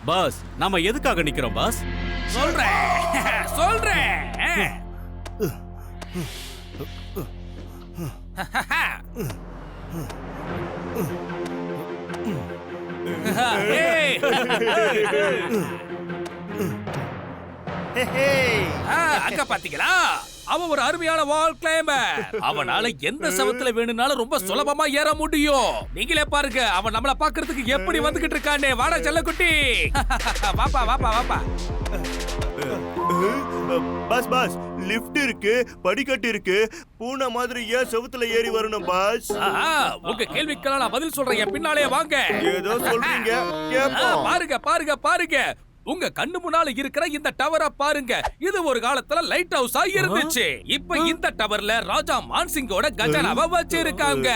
Pass நாம எதுக்காக நிக்கிறோம் பாஸ்? சொல்றேன். அங்க பாத்தீங்களா, அவன் ஒரு அருமையான வால் கிளைம்பர். அவனால எந்த சவத்துல வேணும்னாலும் ரொம்ப சுலபமா ஏற முடியும். நீங்களே பாருங்க, அவன் நம்மள பாக்குறதுக்கு எப்படி வந்துகிட்டு இருக்கானே. வாடா செல்லக்குட்டி, வாப்பா வாப்பா வாப்பா. பாஸ் பாஸ், லிஃப்ட் இருக்கு, படிக்கட்டு இருக்கு, பூனை மாதிரி ஏன் செவுத்துல ஏறி வரணும் பாஸ்? உங்க கேள்விக்கெல்லாம் நான் பதில் சொல்றேன், என் பின்னாலே வாங்க. ஏதோ சொல்றீங்க, பாருங்க பாருங்க பாருங்க, உங்க கண்ணு முன்னால இருக்கிற இந்த டவரை பாருங்க. இது ஒரு காலத்துல லைட் ஹவுஸா இருந்துச்சு. இப்ப இந்த டவர்ல ராஜா மான்சிங்கோட கஜானாவை வச்சிருக்காங்க.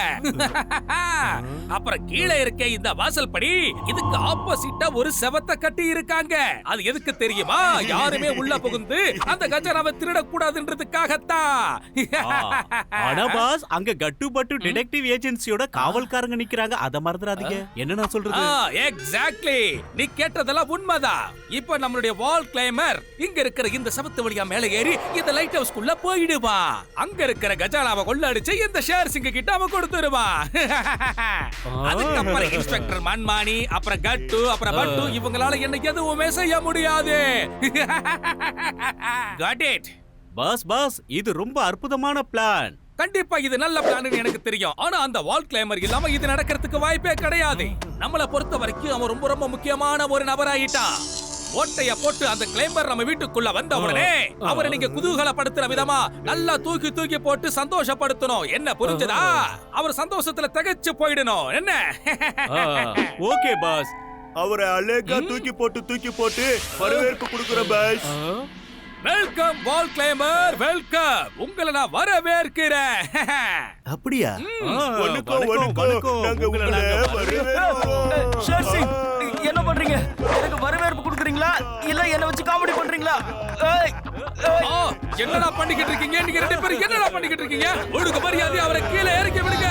அப்புறம் கீழே இருக்க இந்த வாசல் படி, இதுக்கு ஆப்போசிட்டா ஒரு செவத்தை கட்டி இருக்காங்க. அது எதுக்கு தெரியுமா? யாருமே உள்ள புகுந்து அந்த கஜானாவை திருடக்கூடாதுன்றதுக்காகத்தான். ஆனா பாஸ், அங்க கட்டு பட்டு டிடெக்டிவ் ஏஜென்சியோட காவல்காரங்க நிக்கிறாங்க, அத மறந்துடாதீங்க. என்ன நான் சொல்றது? எக்ஸாக்ட்லி, நீ கேட்டதெல்லாம் உண்மைதான். இப்ப நம்மளுடைய வால் கிளைமர் இங்க இருக்கிற இந்த சவத்து வழியா மேல ஏறி இந்த லைட் ஹவுஸ்க்குள்ள போயிடுவான். அங்க இருக்கிற கஜானாவை கொள்ளடிச்சு இந்த ஷேர் சிங்க கிட்ட அவன் கொடுத்துருவான். அதுக்கப்புறம் இன்ஸ்பெக்டர் மன்மானி, அப்புறம் கட்டு, அப்புறம் பட்டு, இவங்களால என்ன எதுவுமே செய்ய முடியாது. Got it? பாஸ் பாஸ், இது ரொம்ப அற்புதமான பிளான். கண்டிப்பா இது நல்ல பிளான் எனக்கு தெரியும். ஆனா அந்த வால் கிளைமர் இல்லாம இது நடக்கிறதுக்கு வாய்ப்பே கிடையாது. நம்மள பொறுத்த வரைக்கும் அவன் ரொம்ப ரொம்ப முக்கியமான ஒரு நபராயிட்டான். ஓட்டைய போட்டு அந்த கிளைம்பர் நம்ம வீட்டுக்குள்ள வந்த உடனே அவரை நீங்க குதூகலப்படுத்துற விதமா நல்லா தூக்கி தூக்கி போட்டு சந்தோஷப்படுத்தணும். என்ன புரிஞ்சதா? அவர் சந்தோஷத்துல திகைச்சு போயிடணும். என்ன? Okay boss. அவரை அழகா தூக்கி போட்டு வரவேற்பு கொடுக்குற boss. Welcome wall climber, welcome. உங்களை நான் வரவேற்கிறேன். அப்படியா? நாங்க உங்களை வரவேற்கிறோம். ஷேர் சிங், என்ன பண்றீங்க? எனக்கு வரவேற்பு கொடுக்குறீங்களா இல்ல என்ன வச்சு காமெடி பண்றீங்களா? என்னடா பண்ணிக்கிட்டு இருக்கீங்க நீங்க ரெண்டு பேரும்? என்னடா பண்ணிக்கிட்டு இருக்கீங்க? ஒழுங்கு மரியாதை அவரை கீழே இறக்கி விடுங்க.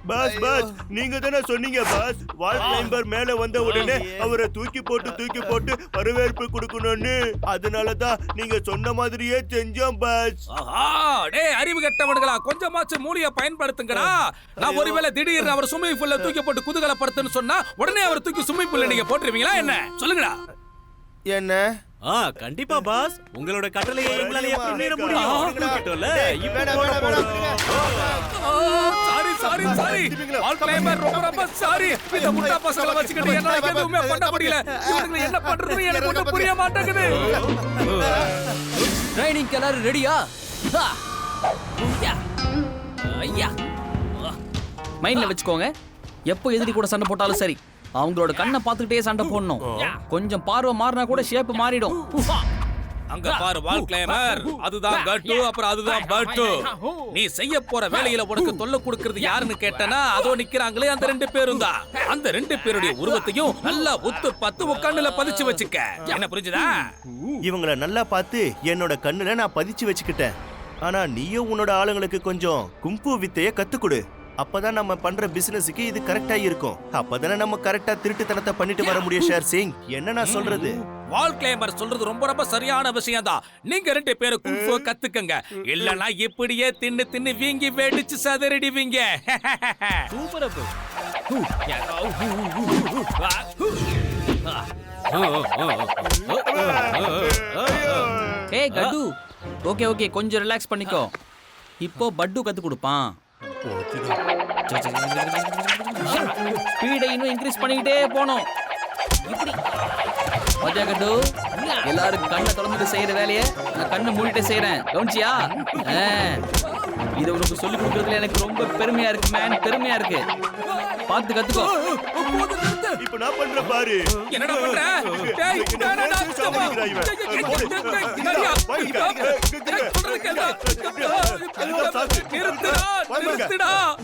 பாஸ் பாஸ், நீங்க தானே சொன்னீங்க பாஸ், வால் கிளைம்பர் மேல வந்த உடனே அவரை தூக்கி போட்டு வரவேற்பு கொடுக்கணும்னு. அதனாலதான் நீங்க சொன்ன மாதிரியே செஞ்சோம் பாஸ். டேய் அறிவு கெட்டவனுங்களா, கொஞ்சமாச்சு மூளைய பயன்படுத்துங்கடா. நான் ஒருவேளை திடீர்னு அவர் ஸ்விம்மிங் பூல்ல தூக்கி போட்டு குதூகலப்படுத்துன்னு சொன்னா உடனே அவர் தூக்கி ஸ்விம்மிங் பூல்ல நீங்க போட்டுருவீங்களா என்ன? சொல்லுங்கடா. என்ன? கண்டிப்பா பாஸ், உங்களோட கட்டளையை எங்களால எப்படி மீற முடியும்? சாரி வால் கிளைமர், ரொம்ப சாரி. இந்த முட்டா பசங்களை வச்சுக்கிட்டு என்னால எதுவுமே பண்ண முடியல. இவனுங்க என்ன பண்றதுன்னு எனக்கு ஒண்ணும் புரிய மாட்டேங்குது. ட்ரைனிங் எல்லாரும் ரெடியா? ஐயா, மைண்ட்ல வச்சுக்கோங்க, எப்போ எதிரி கூட சண்டை போட்டாலும் சரி அவங்களோட கண்ணை பார்த்துக்கிட்டே சண்டை போடணும். கொஞ்சம் பார்வை மாறினா கூட ஷேப் மாறிடும். அங்க பாரு வால் கிளைமர், அதுதான் கட்டு, அப்புறம் அதுதான் பட்டு. நீ செய்ய போற வேலையில உனக்கு தொல்லை கொடுக்கிறது யாருன்னு கேட்டனா அதோ நிக்கிறாங்களே அந்த ரெண்டு பேரும் தான். அந்த ரெண்டு பேருடைய உருவத்தையும் நல்லா உத்து பத்து கண்ணுல பதிச்சு வச்சுக்க. என்ன புரிஞ்சுதா? இவங்களை நல்லா பார்த்து என்னோட கண்ணுல நான் பதிச்சு வச்சுக்கிட்டேன். ஆனா நீயும் உன்னோட ஆளுங்களுக்கு கொஞ்சம் கும்பு வித்தைய கத்துக்கொடு. அப்பதான் நம்ம பண்ற பிசினஸுக்கு இது கரெக்டா இருக்கும். அப்பதானே நம்ம கரெக்டா திருட்டுத்தனத்தை பண்ணிட்டு வர முடியும். ஷேர் சிங், என்ன நான் சொல்றது? வால் கிளைமர் சொல்றது ரொம்ப ரொம்ப சரியான விஷயம் தான். நீங்க ரெண்டு பேரும் குங்ஃபு கத்துக்கங்க, இல்லனா இப்படியே தின்னு தின்னு வீங்கி வெடிச்சு சதறிடுவீங்க. சூப்பர் அப்பு. ஏய் கட்டு, ஓகே ஓகே, கொஞ்சம் ரிலாக்ஸ் பண்ணிக்கோ. இப்போ பட்டு கத்து கொடுப்பான். ஸ்பீடை இன்னும் இன்க்ரீஸ் பண்ணிக்கிட்டே போனோம். இப்படி மஜா கட்டு, எல்லாரும் கண்ணை திறந்துட்டு செய்யற வேலையை நான் கண்ணை மூடிட்டு செய்யறேன். கவனிச்சியா? இதை உனக்கு சொல்லி கொடுக்கறதுல எனக்கு ரொம்ப பெருமையா இருக்கு மேன், பெருமையா இருக்கு. பார்த்து கத்துக்கோ. இப்ப நான் பண்ற பாரு. என்னடா பண்ற? டேய்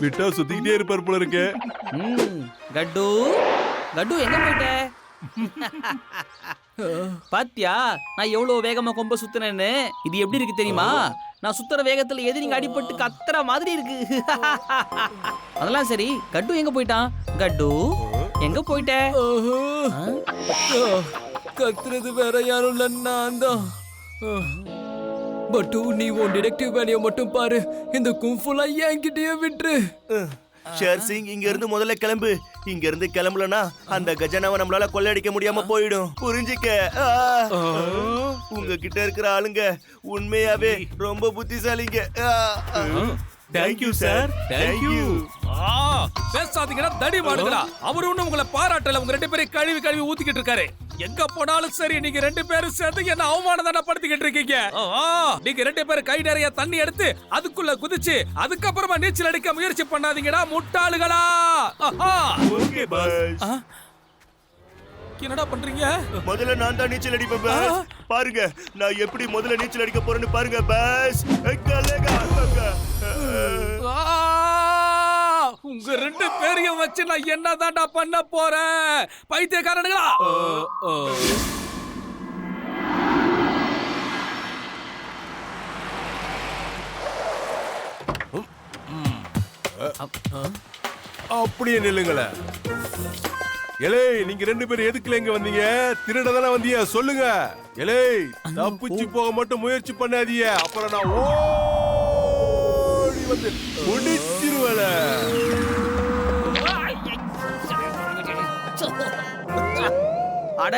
விட்டா சுத்திக்கிட்டே இருப்பார் போல இருக்கு. கட்டு கட்டு, எங்க போயிட்ட? பாத்தியா நான் எவ்வளவு வேகமா கொம்ப சுத்துனேன்னு? இது எப்படி இருக்கு தெரியுமா? நான் சுத்துற வேகத்துல எதிரிங்க அடிபட்டு கத்துற மாதிரி இருக்கு. அதெல்லாம் சரி, கட்டு எங்க போயிட்டான்? கட்டு எங்க போயிட்ட கத்துறது வேற யாரும் இல்ல, நான் தான். பட்டு நீ உன் டிடெக்டிவ் வேலையை மட்டும் பாரு, இந்த கும்ஃபுலாம் என்கிட்டயே விட்டுரு. ஷேர் சிங், இங்க இருந்து முதல்ல கிளம்பு. இங்க இருந்து கிளம்பலனா அந்த கஜானாவை நம்மளால கொள்ளையடிக்க முடியாம போயிடும். புரிஞ்சுக்க. உங்ககிட்ட இருக்கிற ஆளுங்க உண்மையாவே ரொம்ப புத்திசாலிங்க. Thank you sir, thank you. பேசாதீங்கன்னா தடி மாடுங்களா. அவரு ஒண்ணு உங்களை பாராட்டல, உங்க 2 பேரையும் கழுவி கழுவி ஊத்திக்கிட்டு இருக்காரு. எங்க போனாலும் சரி, நீங்க 2 பேரும் சேர்ந்து என்ன அவமானம் தானே படுத்திக்கிட்டு இருக்கீங்க. நீங்க 2 பேரும் கை நிறைய தண்ணி எடுத்து அதுக்குள்ள குதிச்சு அதுக்கப்புறமா நீச்சல் அடிக்க முயற்சி பண்ணாதீங்கடா முட்டாளுகளா. Okay pass. என்னடா பண்றீங்க? முதல்ல நான் தான் நீச்சல் அடிப்பேன் பாஸ். பாருங்க நான் எப்படி முதல்ல நீச்சல் அடிக்க போறேன்னு பாருங்க பாஸ். உங்க 2 பேரையும் வச்சு நான் என்னதான்டா பண்ண போறேன் பைத்தியக்காரனுங்களா. அப்படியே நில்லுங்களே. எலே, நீங்க 2 பேரும் எதுக்குல இங்க வந்தீங்க? திருட தானே வந்தீங்க, சொல்லுங்க. எலே, தப்பிச்சு போக மட்டும் முயற்சி பண்ணாதீங்க, அப்புறம் நான் ஓடி வந்து முடிச்சிருவேல. அட,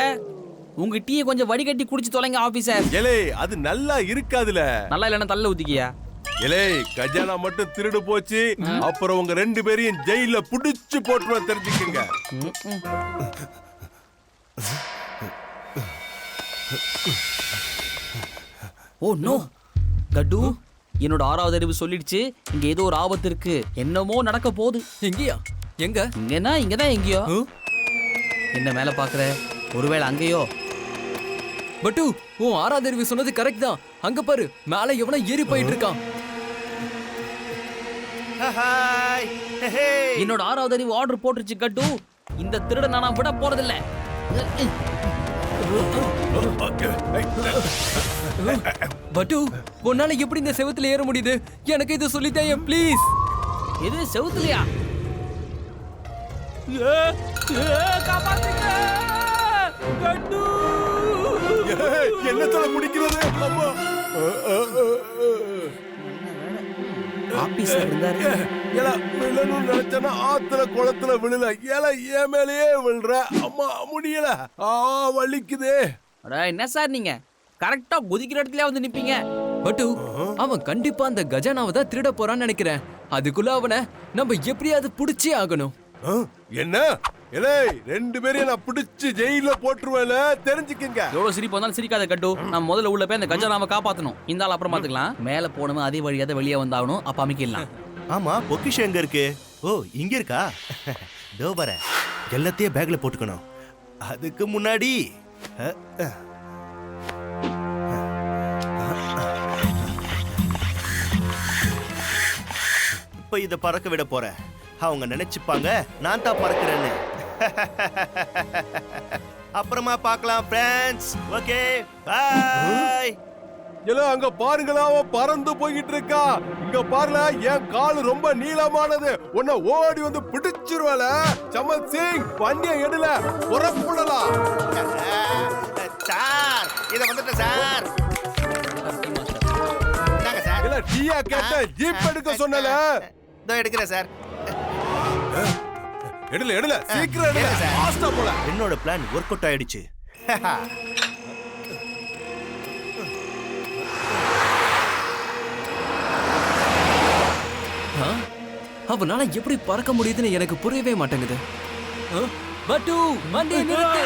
உங்க டீயை கொஞ்சம் வடிகட்டி குடிச்சு தொலைங்க ஆபீசர். எலே, அது நல்லா இருக்காதுல. நல்லா இல்லைன்னா தள்ள ஊத்திக்கியா. எலே, கஜானா மட்டும் திருடு போச்சு, அப்புறம் உங்க 2 பேரையும் ஜெயில புடிச்சு போட்டுருவேன், தெரிஞ்சுக்கங்க. ஓ நோ கட்டு, என்னோட 6வது அறிவு சொல்லிடுச்சு, இங்க ஏதோ ஒரு ஆபத்து இருக்கு, என்னமோ நடக்க போகுது. எங்கயா? எங்க? இங்கன்னா இங்கதான் எங்கேயோ. என்ன மேல பாக்குற? ஒருவேளை அங்கேயோ? பட்டு, உன் 6வது அறிவு சொன்னது கரெக்ட் தான். அங்க பாரு, மேல எவனோ ஏறி போயிட்டு இருக்கான். என்னோட 6வது அறிவு ஆர்டர் போட்டுருச்சு கட்டு. இந்த திருட நான் விட போறதில்ல. பட்டு, உன்னால எப்படி இந்த செவத்துல ஏற முடியுது? எனக்கு இது சொல்லித்தாயே ப்ளீஸ். இது செவுத்துலயா? என்னத்தோட முடிக்கிறது? அம்மா. ஆபீசர் இருந்தாரு. ஏல, விழணும்னு நினைச்சேன்னா ஆத்துல குளத்துல விழல. ஏல, என் மேலேயே விழுற. அம்மா, முடியல. வலிக்குதே. அட, என்ன சார் நீங்க கரெக்டா குதிக்கிற இடத்துல வந்து நிப்பீங்க. பட்டு, அவன் கண்டிப்பா அந்த கஜானாவை தான் திருட போறான்னு நினைக்கிறேன். அதுக்குள்ள அவனை நம்ம எப்படியாவது புடிச்சே ஆகணும். என்ன? ஏலே, 2 பேரையும் நான் பிடிச்சு ஜெயில போட்டுருவேல, தெரிஞ்சுக்கங்க. எவ்வளவு சிரிப்பு வந்தாலும் சிரிக்காத கட்டு. நான் முதல்ல உள்ள போய் அந்த கஜானாவை காப்பாத்தணும். இந்த ஆள் அப்புறம் பாத்துக்கலாம். மேல போனவன் அதே வழியாத வெளியே வந்தாகணும். அப்ப அமைக்கலாம். ஆமா, பொக்கிஷம் எங்க இருக்கு? ஓ, இங்க இருக்கா? தோ வர. எல்லாத்தையும் பேக்ல போட்டுக்கணும். அதுக்கு முன்னாடி இப்ப இத பறக்க விட போறேன். அவங்க நினைச்சுப்பாங்க நான் தான் பறக்கிறேன்னு. அப்புறமா பார்க்கலாம் ஃப்ரெண்ட்ஸ். Okay, by. ஏல, அங்க பாருங்களா, அவன் பறந்து போய்கிட்டு இருக்கா. இங்க பாருல, என் கால் ரொம்ப நீளமானது. உன்னை ஓடி வந்து பிடிச்சிருவேல. சமன் சிங், வண்டியை எடுல, புறப்படலாம். சார், இத வந்துட்ட சார். இந்தாங்க சார். இல்ல, டீயா கேட்ட, ஜீப் எடுக்க சொன்னல. இதோ எடுக்கிறேன் சார். எடுல எடுல, சீக்கிரம் எடுல. ஃபாஸ்டா போல. என்னோட பிளான் வொர்க் அவுட் ஆயிடுச்சு. அவனால எப்படி பறக்க முடியுதுன்னு எனக்கு புரியவே மாட்டேங்குது. பட்டு, வண்டி நிறுத்து.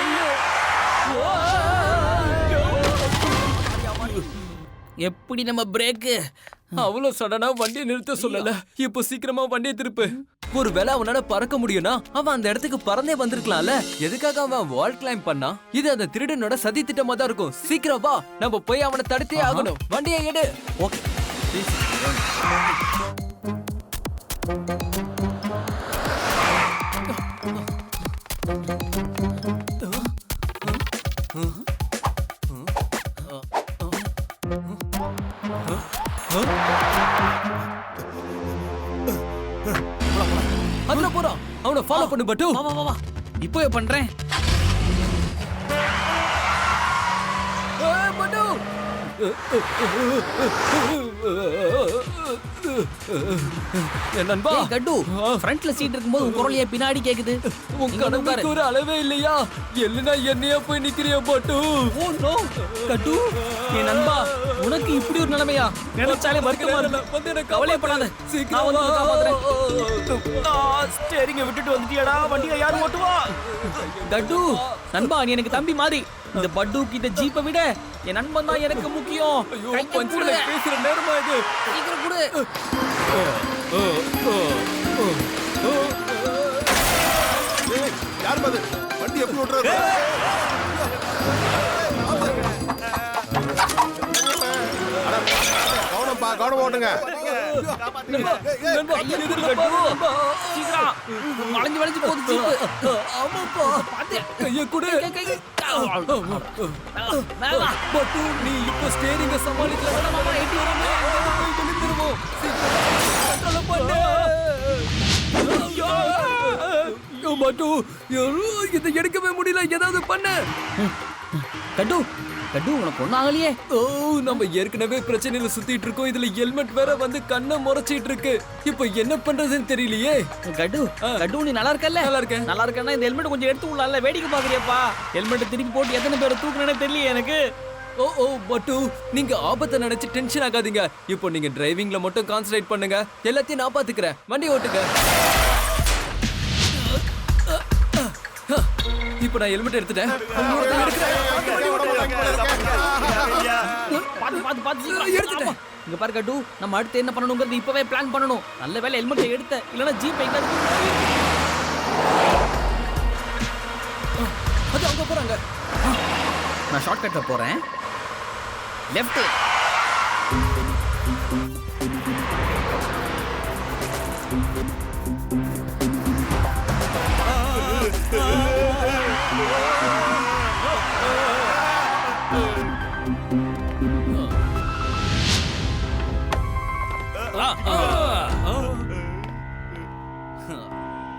எப்படி நம்ம பிரேக்? அவ்வளவு சடனா வண்டியை நிறுத்த சொல்லல. இப்போ சீக்கிரமா வண்டியை திருப்பு. ஒருவேளை அவனால பறக்க முடியும்னா அவன் அந்த இடத்துக்கு பறந்தே வந்திருக்கலாம்ல. எதுக்காக அவன் வால் கிளைம் பண்ணா? இது அந்த திருடனோட சதி திட்டமா தான் இருக்கும். சீக்கிரம் வா, நம்ம போய் அவனை தடுத்தே ஆகணும். வண்டியை எடு. ஓகே. அதுல போறான். அவனை ஃபாலோ பண்ணு பட்டு. வா வா வா. இப்போவே பண்றேன். பட்டு என் நண்பா, ஏய் கட்டு, ஃப்ரண்ட்ல சீட் இருக்கும்போது உன் குரல் ஏன் பின்னாடி கேக்குது? உன் கடமைக்கு ஒரு அளவே இல்லையா? இல்லைன்னா என்னையா போய் நிக்கிறியா பட்டு? ஓ நோ கட்டு, என் நண்பா, உனக்கு இப்படி ஒரு நிலைமையா? நினைச்சாலே வருத்தமா இருக்கு. வந்து எனக்கு கவலைப்படாத, நான் சீக்கிரம் வந்து உன்னை காப்பாத்துறேன். ஸ்டேரிங்க விட்டுட்டு வந்துட்டியாடா, வண்டியை யாரு ஓட்டுவா? கட்டு நண்பா, நீ எனக்கு தம்பி மாதிரி. இந்த பட்டுக்கு இந்த ஜீப்பை விட என் நண்பன் தான் எனக்கு முக்கியம். ஐயோ, கையை கொடு. பஞ்சுல பேசுற நேரமா இது? சீக்கிரம் கொடு. ஏய், யார் பாது வண்டி எப்படி ஓட்டுறாரு? கவனம்ப்பா, கவனம் ஓட்டுங்க. நண்பா, எதிர்ல போ. சீக்கிரம். வளைஞ்சு வளைஞ்சு போகுது ஜீப்பு. ஆமாப்பா, பாத்து. கையை கொடு. மேல வா. பட்டு, நீ இப்ப ஸ்டேரிங்க சமாளிக்கல. மாமா, எட்டி வராம. போய் விழுந்துருவோம். சீக்கிரம் control பண்ணு. ஐயோ, பட்டு, இதை எடுக்கவே முடியல. ஏதாவது பண்ணு. கட்டு கட்டு, உனக்கு ஒன்னும் ஆகலையே? ஓ, நம்ம ஏற்கனவே பிரச்சனையில சுத்திட்டு இருக்கோம். இதுல ஹெல்மெட் வேற வந்து கண்ணை முறைச்சிட்டு இருக்கு. இப்ப என்ன பண்றதுன்னு தெரியலையே. கட்டு கட்டு, நீ நல்லா இருக்கல்ல? நல்லா இருக்கேன். நல்லா இருக்கேன்னா இந்த ஹெல்மெட் கொஞ்சம் எடுத்து விடலாம்ல? வேடிக்கை பாக்குறியப்பா. ஹெல்மெட் திருப்பி போட்டு எத்தனை பேரை தூக்குனேன்னு தெரியல எனக்கு. ஓ பட்டு, நீங்க ஆபத்தை நினைச்சு டென்ஷன் ஆகாதீங்க. இப்போ நீங்க டிரைவிங்ல மட்டும் கான்சென்ட்ரேட் பண்ணுங்க. எல்லாத்தையும் நான் பாத்துக்கிறேன். வண்டி ஓட்டுங்க. இப்போ நான் ஹெல்மெட் எடுத்துட்டேன். இன்னொருத்தன் எடுக்கிறேன். பாத்து பாத்து பாத்து சீக்கிரம். எடுத்துட்டேன். ஆமா. இங்க பாரு கட்டு, நம்ம அடுத்து என்ன பண்ணணுங்கிறது இப்பவே பிளான் பண்ணணும். நல்ல வேளை ஹெல்மெட் எடுத்த, இல்லனா ஜீப் எங்க அது அங்க போறாங்க. நான் ஷார்ட்கட்ல போறேன். லெஃப்ட்.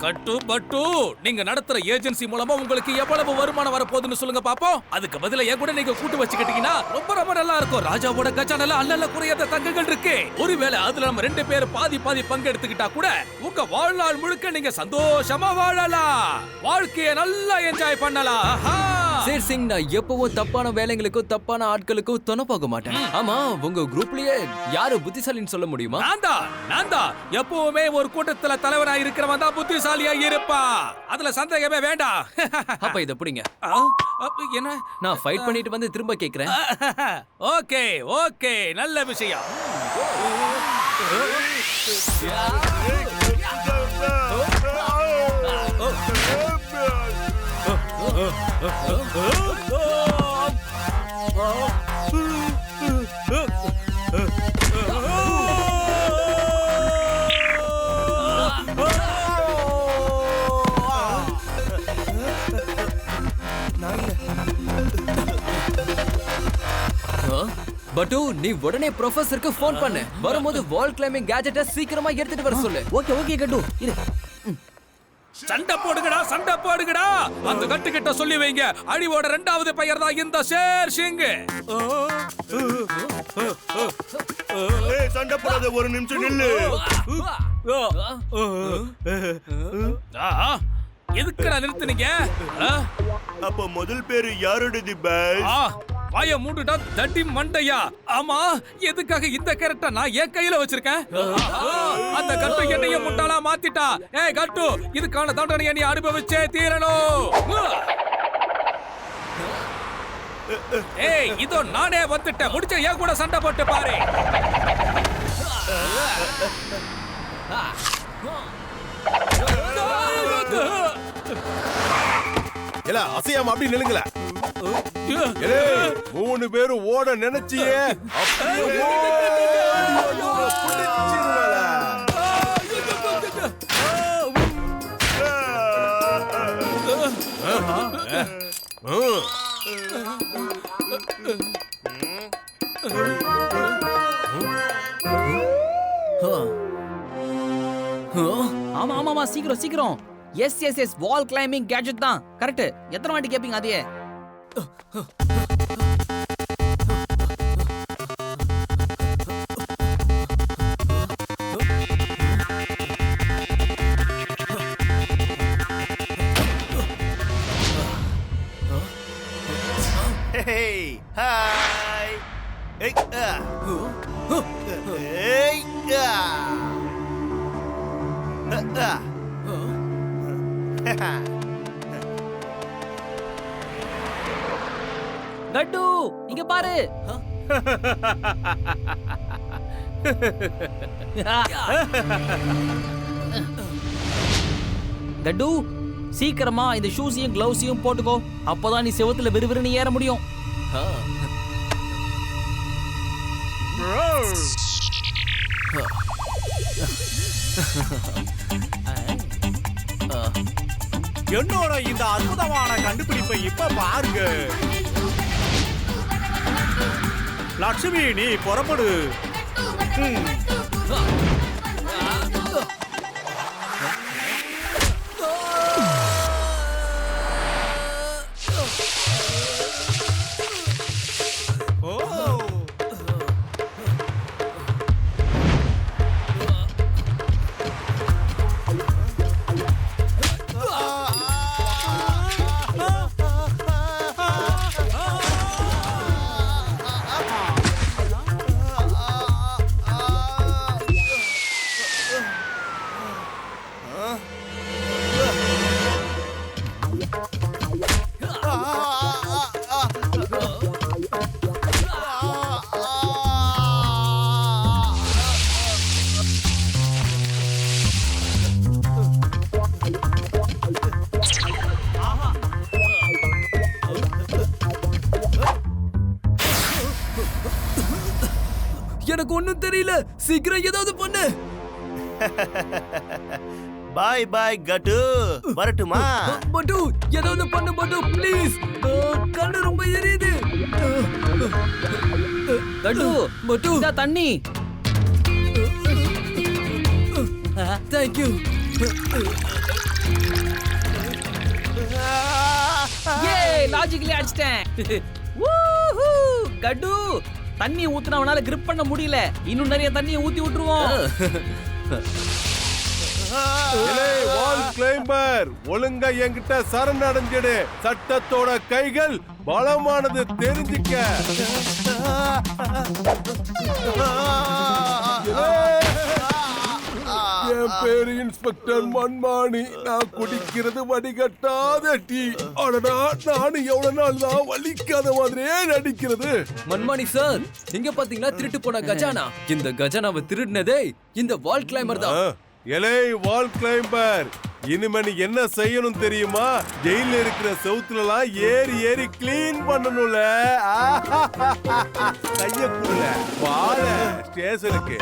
கட்டு பட்டு, நீங்க நடத்துற ஏஜென்சி மூலமா உங்களுக்கு எவ்வளவு வருமானம் வரப்போகுதுன்னு சொல்லுங்க பாப்போம். அதுக்கு பதிலா என் கூட நீங்க கூட்டு வச்சுக்கிட்டீங்கன்னா ரொம்ப ரொம்ப நல்லா இருக்கும். ராஜாவோட கஜானால அல்லல்ல குறையாத தங்கங்கள் இருக்கு. ஒருவேளை அதுல நம்ம 2 பேர் பாதி பாதி பங்கு எடுத்துக்கிட்டா கூட உங்க வாழ்நாள் முழுக்க நீங்க சந்தோஷமா வாழலாம். வாழ்க்கைய நல்லா என்ஜாய் பண்ணலாம். ஆஹா. சேர் சிங், நான் எப்பவும் தப்பான வேலைங்களுக்கும் தப்பான ஆட்களுக்கும் துணை போக மாட்டேன். ஆமா, உங்க குரூப்லயே யாரு புத்திசாலின்னு சொல்ல முடியுமா? நான் தான் எப்பவுமே ஒரு கூட்டத்துல தலைவனா இருக்கிறவன் தான் புத்திசாலியா இருப்பா. அதுல சந்தேகமே வேண்டாம். அப்ப இத புடிங்க. என்ன? நான் ஃபைட் பண்ணிட்டு வந்து திரும்ப கேக்குறேன். ஓகே ஓகே, நல்ல விஷயம். பட்டு, நீ உடனே ப்ரொஃபசருக்கு ஃபோன் பண்ணு. வரும்போது வால் கிளைம்பிங் கேஜெட்டை சீக்கிரமா எடுத்துட்டு வர சொல்லு. ஓகே ஓகே கட்டு, இரு. சண்டை போடுங்கடா, சண்டை போடுங்கடா. அந்த கட்டு கிட்ட சொல்லி வைங்க, அழிவோட 2வது பெயர் தான் இந்த ஷேர் சிங். ஏய், சண்டை போடாத, ஒரு நிமிஷம் நில்லு. எதுக்குடா நிறுத்துனீங்க? அப்ப முதல் பேரு யாரோடது பாஸ்? வாய மூடுடா தட்டி மண்டையா. ஆமா, எதுக்காக இந்த கேரக்டர் நான் என் கையில வச்சிருக்கேன்? அந்த கட்டு என்னைய முட்டாளா மாத்திட்டா. ஏய் கட்டு, இதுக்கான தண்டனையை நீ அனுபவிச்சே தீரணும். ஏய், இதோ நானே வந்துட்டேன். முடிச்ச என் கூட சண்டை போட்டு பாரு. இல்ல அசையாம அப்படி நில்லுங்கள. 3 பேரும் ஓட நினைச்சியே, அப்படியே ஆமா ஆமா ஆமா, சீக்கிரம் சீக்கிரம். எஸ் எஸ் எஸ் வால் கிளைம்பிங் கேட்ஜெட் தான் கரெக்ட். எத்தனை வாட்டி கேப்பீங்க அதையே? Hey, hi. Hey, hey, கட்டு இங்க பாரு. கட்டு சீக்கிரமா இந்த ஷூஸையும் கிளவுஸையும் போட்டுக்கோ. அப்பதான் நீ செவத்துல விறுவிறுன்னு ஏற முடியும். என்னோட இந்த அற்புதமான கண்டுபிடிப்பை இப்ப பாருங்க. லட்சுமி நீ புறப்படு. எனக்கு ஒண்ணும் தெரியல. சீக்கிரம் ஏதாவது பண்ணு. பாய் பாய் கட்டு. வரட்டுமா? பட்டு ஏதாவது பண்ணு பட்டு ப்ளீஸ். கண்ணு ரொம்ப எரியுது. கட்டு பட்டு இந்த தண்ணி. Thank you. லாஜிக்கலி அடிச்சிட்டேன். கட்டு தண்ணி ஊத்துனவனால கிரிப் பண்ண முடியல. இன்னும் நிறைய தண்ணியை ஊத்தி விட்டுருவோம். வால் கிளைம்பர் ஒழுங்கா என்கிட்ட சரணடைஞ்சிடு. சட்டத்தோட கைகள் பலமானது தெரிஞ்சுக்க. என் பேரு இன்ஸ்பெக்டர் மன்மாணி. நான் குடிக்கிறது வடிகட்டாத டீ. அடடா நானும் எவ்வளவு நாள் தான் வலிக்காத மாதிரியே நடிக்கிறது. மன்மாணி சார், இங்க பாத்தீங்களா திருட்டு போன கஜானா? இந்த கஜானாவை திருடினதே இந்த வால் கிளைம்பர் தான். எலே வால் கிளைம்பர், இனிமே நீ என்ன செய்யணும் தெரியுமா? ஜெயில இருக்கிற செவுத்துலலாம் ஏறி ஏறி கிளீன் பண்ணணும்ல. கைய குடுல வாழ ஸ்டேஷனுக்கு.